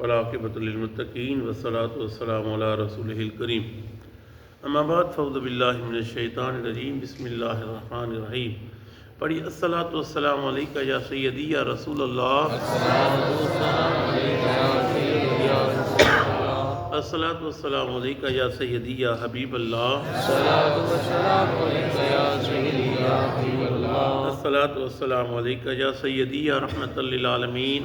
والعاقبۃ للمتقین والصلاۃ والسلام علی رسولہ الکریم اما بعد فاعوذ باللہ من الشیطان الرجیم بسم اللہ الرحمن الرحیم پڑھی الصلاۃ والسلام علیکہ یا سیدی یا رسول اللہ الصلاۃ والسلام علیکہ یا سیدی یا حبیب اللہ الصلاۃ والسلام علیکہ یا سیدی یا رحمۃ للعالمین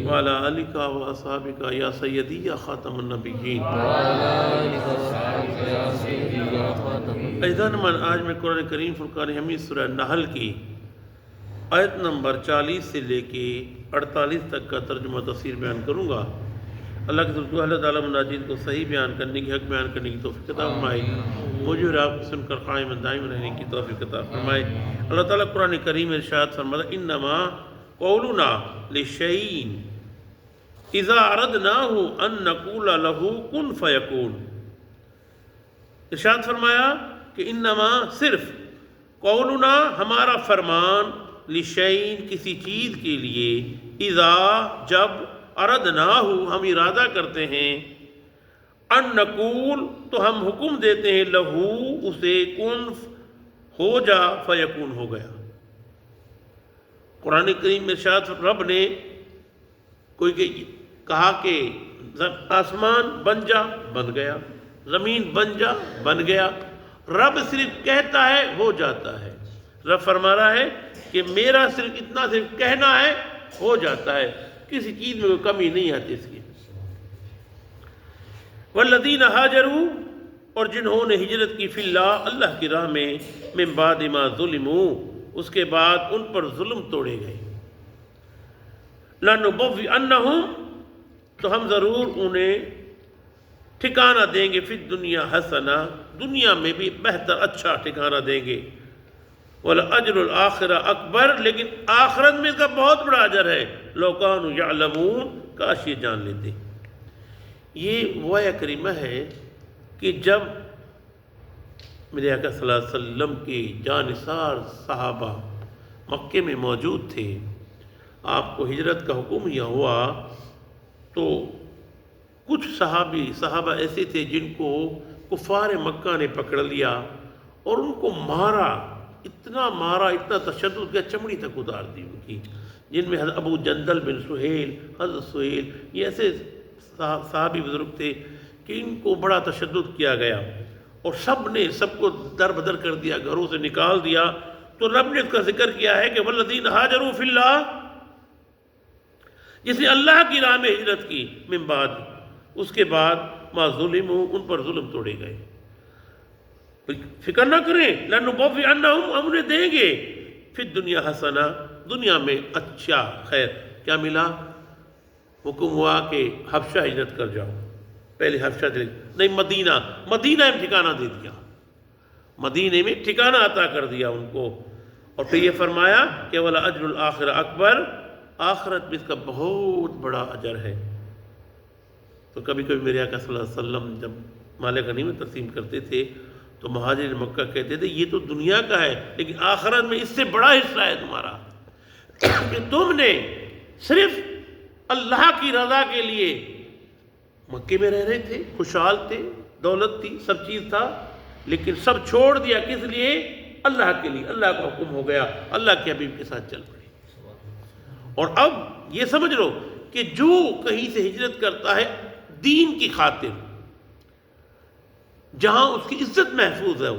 وعلی آلکہ و اصحابکہ یا سیدی یا خاتم النبیین عزیزان من، آج میں قرآن کریم فرقان حمید سورہ نحل کی آیت نمبر 40 سے لے کے 48 تک کا ترجمہ تفسیر بیان کروں گا۔ اللہ کی طرف اللہ تعالیٰ مناجات کو صحیح بیان کرنے کی، حق بیان کرنے کی توفیق عطا فرمائے، مجھے اور آپ کو سن کر قائم دائم رہنے کی توفیق عطا فرمائے۔ اللہ تعالیٰ قرآن کریم میں ارشاد فرماتا ہے انما قولنا لشیء اذا اردناہ ان نقول لہ کن فیکون۔ ارشاد فرمایا کہ انما صرف قولنا ہمارا فرمان لشیء کسی چیز کے لیے، اذا جب، اردناہ ہم ارادہ کرتے ہیں، ان نقول تو ہم حکم دیتے ہیں، لہو اسے، کن ہو جا، فیکون ہو گیا۔ قرآن کریم میں ارشاد رب نے کوئی کہا کہ آسمان بن جا، بن گیا، زمین بن جا، بن گیا۔ رب صرف کہتا ہے، ہو جاتا ہے۔ رب فرما رہا ہے کہ میرا صرف اتنا صرف کہنا ہے، ہو جاتا ہے، کسی چیز میں کوئی کمی نہیں آتی اس کی۔ والذین ہاجروا، اور جنہوں نے ہجرت کی، فی اللہ، اللہ کی راہ میں، من بعد ما ظلموا، اس کے بعد ان پر ظلم توڑے گئے، لنبوئنہم، تو ہم ضرور انہیں ٹھکانہ دیں گے، فی الدنیا حسنہ، دنیا میں بھی بہتر اچھا ٹھکانہ دیں گے، وَلَأَجْرُ الْآخِرَةِ اکبر، لیکن آخرت میں اس کا بہت بڑا اجر ہے، لَوْ كَانُوا يَعْلَمُونَ، کاش یہ جان لیتے۔ یہ وہ آیہ کریمہ ہے کہ جب میرے آقا صلی اللہ علیہ وسلم کے جانثار صحابہ مکے میں موجود تھے، آپ کو ہجرت کا حکم یا ہوا، تو کچھ صحابہ ایسے تھے جن کو کفار مکہ نے پکڑ لیا اور ان کو مارا، اتنا تشدد کیا، چمڑی تک اتار دی ان کی، جن میں حضرت ابو جندل بن سہیل، حضرت سہیل، یہ ایسے صحابی بزرگ تھے کہ ان کو بڑا تشدد کیا گیا، اور سب کو در بدر کر دیا، گھروں سے نکال دیا۔ تو رب نے اس کا ذکر کیا ہے کہ والذین ہاجروا فی اللہ، جس نے اللہ کی راہ میں ہجرت کی، من بعد، اس کے بعد، ما ظلموا، ان پر ظلم توڑے گئے۔ فکر نہ کریں، لنبوئنہم، ہم انہیں دیں گے، فی الدنیا حسنہ، دنیا میں اچھا، خیر۔ کیا ملا؟ حکم ہوا کہ حبشہ ہجرت کر جاؤ، پہلے حبشہ نہیں، مدینہ میں ٹھکانہ دے دیا، مدینے میں ٹھکانہ عطا کر دیا ان کو، اور پھر یہ فرمایا کہ وَلَأَجْرُ الْآخِرَةِ اکبر، آخرت میں اس کا بہت بڑا اجر ہے۔ تو کبھی کبھی میرے آقا صلی اللہ علیہ وسلم جب مال غنیمت تقسیم کرتے تھے تو مہاجرین مکہ کہتے تھے یہ تو دنیا کا ہے، لیکن آخرت میں اس سے بڑا حصہ ہے تمہارا، کہ تم نے صرف اللہ کی رضا کے لیے مکے میں رہ رہے تھے، خوشحال تھے، دولت تھی، سب چیز تھا، لیکن سب چھوڑ دیا، کس لیے؟ اللہ کے لیے۔ اللہ کا حکم ہو گیا، اللہ کے حبیب کے ساتھ چل پڑے۔ اور اب یہ سمجھ لو کہ جو کہیں سے ہجرت کرتا ہے دین کی خاطر، جہاں اس کی عزت محفوظ ہے،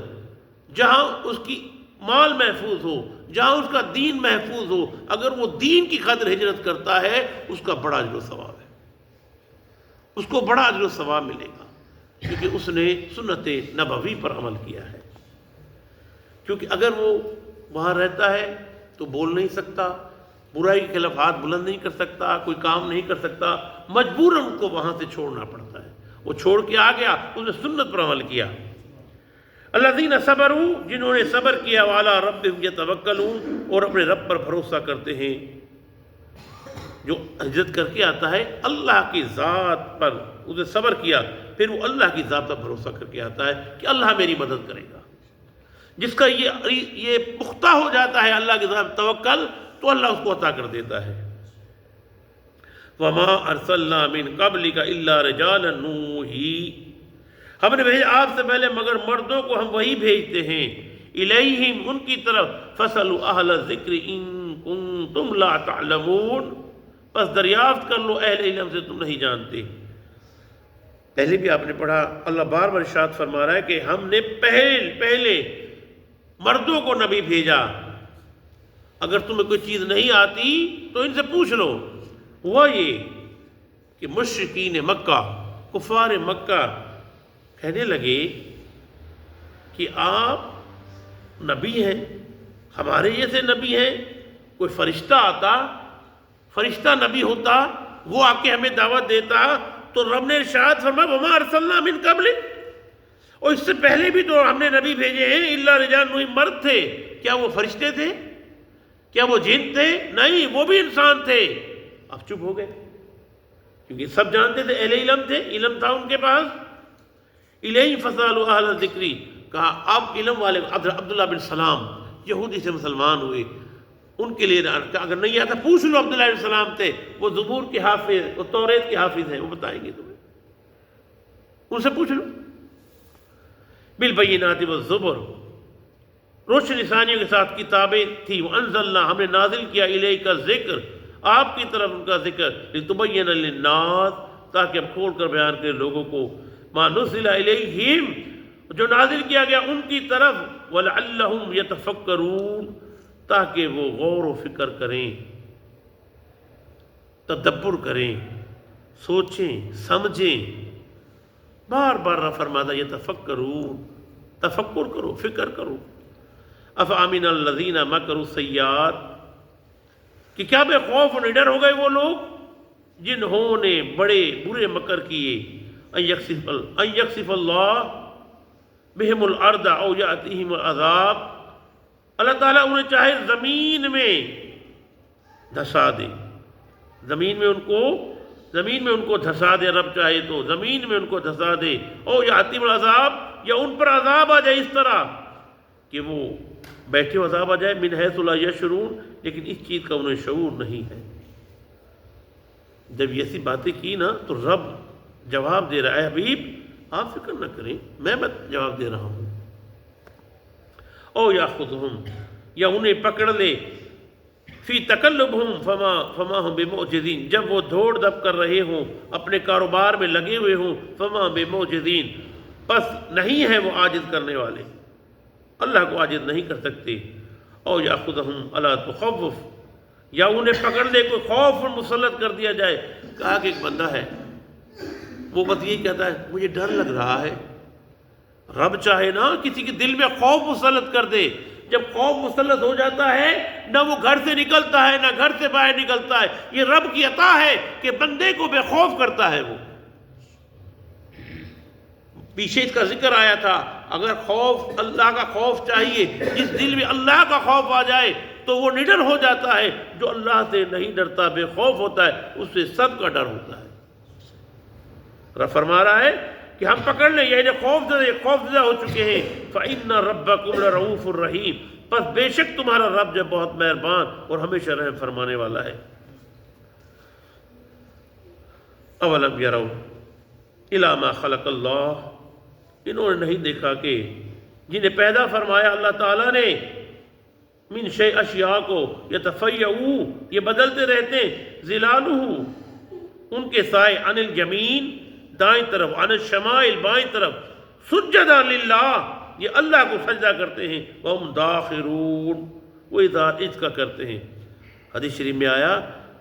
جہاں اس کی مال محفوظ ہو، جہاں اس کا دین محفوظ ہو، اگر وہ دین کی خاطر ہجرت کرتا ہے، اس کا بڑا اجر و ثواب ہے، اس کو بڑا اجر و ثواب ملے گا، کیونکہ اس نے سنت نبوی پر عمل کیا ہے۔ کیونکہ اگر وہ وہاں رہتا ہے تو بول نہیں سکتا، برائی کے خلاف ہاتھ بلند نہیں کر سکتا، کوئی کام نہیں کر سکتا، مجبوراً ان کو وہاں سے چھوڑنا پڑتا ہے۔ وہ چھوڑ کے آ گیا، اس نے سنت پر عمل کیا۔ الذین صبروا، جنہوں نے صبر کیا، وعلی ربہم یتوکلون، اور اپنے رب پر بھروسہ کرتے ہیں۔ جو ہجرت کر کے آتا ہے اللہ کی ذات پر، اس نے صبر کیا، پھر وہ اللہ کی ذات پر بھروسہ کر کے آتا ہے کہ اللہ میری مدد کرے گا۔ جس کا یہ پختہ ہو جاتا ہے اللہ کی ذات توکل، تو اللہ اس کو عطا کر دیتا ہے۔ وَمَا أَرْسَلْنَا مِن قَبْلِكَ إِلَّا رِجَالًا نُوحِي، ہم نے بھیجا آپ سے پہلے مگر مردوں کو ہم وہی بھیجتے ہیں، الیہم ان کی طرف، فَاسْأَلُوا أَهْلَ الذِّكْرِ إِن كُنتُمْ لَا تَعْلَمُونَ، بس دریافت کر لو اہل علم سے تم نہیں جانتے۔ پہلے بھی آپ نے پڑھا، اللہ بار بار ارشاد فرما رہا ہے کہ ہم نے پہلے مردوں کو نبی بھیجا، اگر تمہیں کوئی چیز نہیں آتی تو ان سے پوچھ لو۔ ہوا یہ کہ مشرکین مکہ، کفار مکہ کہنے لگے کہ آپ نبی ہیں، ہمارے جیسے نبی ہیں، کوئی فرشتہ آتا، فرشتہ نبی ہوتا، وہ آ کے ہمیں دعوت دیتا، تو رب نے ارشاد فرمایا وَمَا أَرْسَلْنَا مِن قَبْلِكَ، اور اس سے پہلے بھی تو ہم نے نبی بھیجے ہیں، اِلَّا رِجَالٌ نُوحِي، مرد تھے، کیا وہ فرشتے تھے؟ کیا وہ جن تھے؟ نہیں، وہ بھی انسان تھے۔ اب چپ ہو گئے کیونکہ سب جانتے تھے، اہل علم تھے، علم تھا ان کے پاس۔ الیہم فَاسْأَلُوا أَهْلَ الذِّكْرِ، کہا اب علم والے عبداللہ بن سلام یہودی سے مسلمان ہوئے، ان کے لیے کہ اگر نہیں آتا پوچھ لو، عبداللہ بن سلام تھے، وہ زبور کے حافظ، وہ توریت کے حافظ ہیں، وہ بتائیں گے تمہیں، ان سے پوچھ لو۔ بالبینات والزبر، روشن نشانیوں کے ساتھ کتابیں تھی، وانزلنا، ہم نے نازل کیا، الیک ذکر، آپ کی طرف ان کا ذکر، لتبین للناس، تاکہ اب کھول کر بیان کرے لوگوں کو، ما نزل الیہم، جو نازل کیا گیا ان کی طرف، ولعلہم یتفکرون، تاکہ وہ غور و فکر کریں، تدبر کریں، سوچیں سمجھیں۔ بار بار رب فرماتا یتفکرون، تفکر کرو، فکر کرو۔ افامن الذین مکروا السیئات، کہ کیا بے خوف اور نڈر ہو گئے وہ لوگ جنہوں نے بڑے برے مکر کیے، ان یکسف اللہ بہم الارض او یاتیہم العذاب، اللہ تعالیٰ انہیں چاہے زمین میں دھسا دے، زمین میں ان کو دھسا دے، رب چاہے تو زمین میں ان کو دھسا دے، او یاتیہم العذاب، یا ان پر عذاب آ جائے اس طرح کہ وہ بیٹھے ہوئے عذاب آ جائے، من حیث لا یشعرون، لیکن اس چیز کا انہیں شعور نہیں ہے۔ جب یہ ایسی باتیں کی نا تو رب جواب دے رہا ہے، حبیب آپ فکر نہ کریں، میں جواب دے رہا ہوں۔ او یاخذہم، یا انہیں پکڑ لے، فی تقلبہم فما ہم بمعجزین، جب وہ دوڑ دھپ کر رہے ہوں، اپنے کاروبار میں لگے ہوئے ہوں، فما بمعجزین، پس نہیں ہے وہ عاجز کرنے والے، اللہ کو عاجز نہیں کر سکتے۔ او یاخذہم الا تخوف، یا انہیں پکڑ لے، کوئی خوف مسلط کر دیا جائے۔ کہا کہ ایک بندہ ہے، وہ بس یہی کہتا ہے مجھے ڈر لگ رہا ہے، رب چاہے نا کسی کے دل میں خوف مسلط کر دے، جب خوف مسلط ہو جاتا ہے نہ وہ گھر سے نکلتا ہے نہ گھر سے باہر نکلتا ہے، یہ رب کی عطا ہے کہ بندے کو بے خوف کرتا ہے۔ وہ پیچھے اس کا ذکر آیا تھا، اگر خوف اللہ کا خوف چاہیے، جس دل میں اللہ کا خوف آ جائے تو وہ نڈر ہو جاتا ہے، جو اللہ سے نہیں ڈرتا بے خوف ہوتا ہے اس سے سب کا ڈر ہوتا ہے۔ رب فرما رہا ہے کہ ہم پکڑ لیں، یہ خوف زدہ ہو چکے ہیں، فَإِنَّ رَبَّكُمْ لَرَؤُوفٌ الرَّحِيمٌ، پس بے شک تمہارا رب جو بہت مہربان اور ہمیشہ رحم فرمانے والا ہے۔ اولم یروا الی ما خلق اللہ، انہوں نے نہیں دیکھا کہ جنہیں پیدا فرمایا اللہ تعالیٰ نے، من شیء اشیاء کو، یتفیعو، یہ بدلتے رہتے ہیں، ظلالہ، ان کے سائے، عن الیمین، دائیں طرف، عن الشمائل، بائیں طرف، سجدا للہ، یہ اللہ کو سجدہ کرتے ہیں، وہم داخرون، وہ اظہار عجز کا کرتے ہیں۔ حدیث شریف میں آیا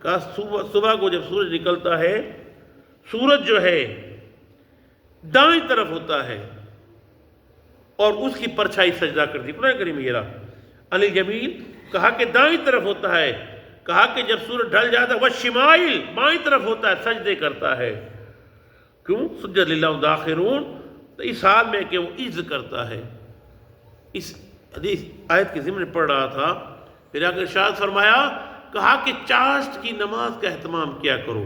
کہ صبح کو جب سورج نکلتا ہے، سورج جو ہے دائیں طرف ہوتا ہے اور اس کی پرچھائی سجدہ کرتی، قرآن کریم میں یہ رہا، علی الیمین، کہا کہ دائیں طرف ہوتا ہے، کہا کہ جب سورج ڈھل جاتا ہے والشمائل، بائیں طرف ہوتا ہے، سجدے کرتا ہے۔ کیوں؟ سجد للہ داخرون، تو اس حال میں کہ وہ عجز کرتا ہے۔ اس حدیث آیت کے ضمن پڑھ رہا تھا، پھر آگے ارشاد فرمایا، کہا کہ چاشت کی نماز کا اہتمام کیا کرو،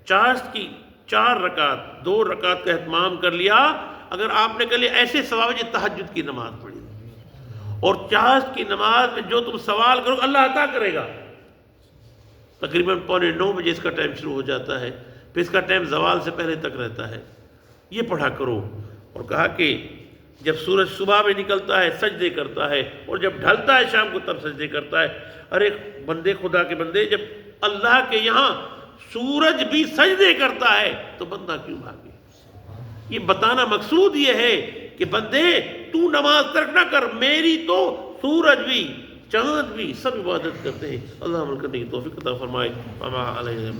چاشت کی 4 رکعت، 2 رکعت کا اہتمام کر لیا، اگر آپ نے کہہ لیا ایسے ثواب ہے تہجد کی نماز پڑھی، اور چاشت کی نماز میں جو تم سوال کرو اللہ عطا کرے گا۔ تقریباً 8:45 اس کا ٹائم شروع ہو جاتا ہے، پھر اس کا ٹائم زوال سے پہلے تک رہتا ہے، یہ پڑھا کرو۔ اور کہا کہ جب سورج صبح میں نکلتا ہے سجدے کرتا ہے، اور جب ڈھلتا ہے شام کو تب سجدے کرتا ہے۔ ارے بندے خدا کے بندے، جب اللہ کے یہاں سورج بھی سجدے کرتا ہے تو بندہ کیوں بھاگے؟ یہ بتانا مقصود یہ ہے کہ بندے تو نماز ترک نہ کر، میری تو سورج بھی چاند بھی سب عبادت کرتے ہیں۔ اللہ عمل کرنے کی توفیق عطا فرمائے۔ وما علینا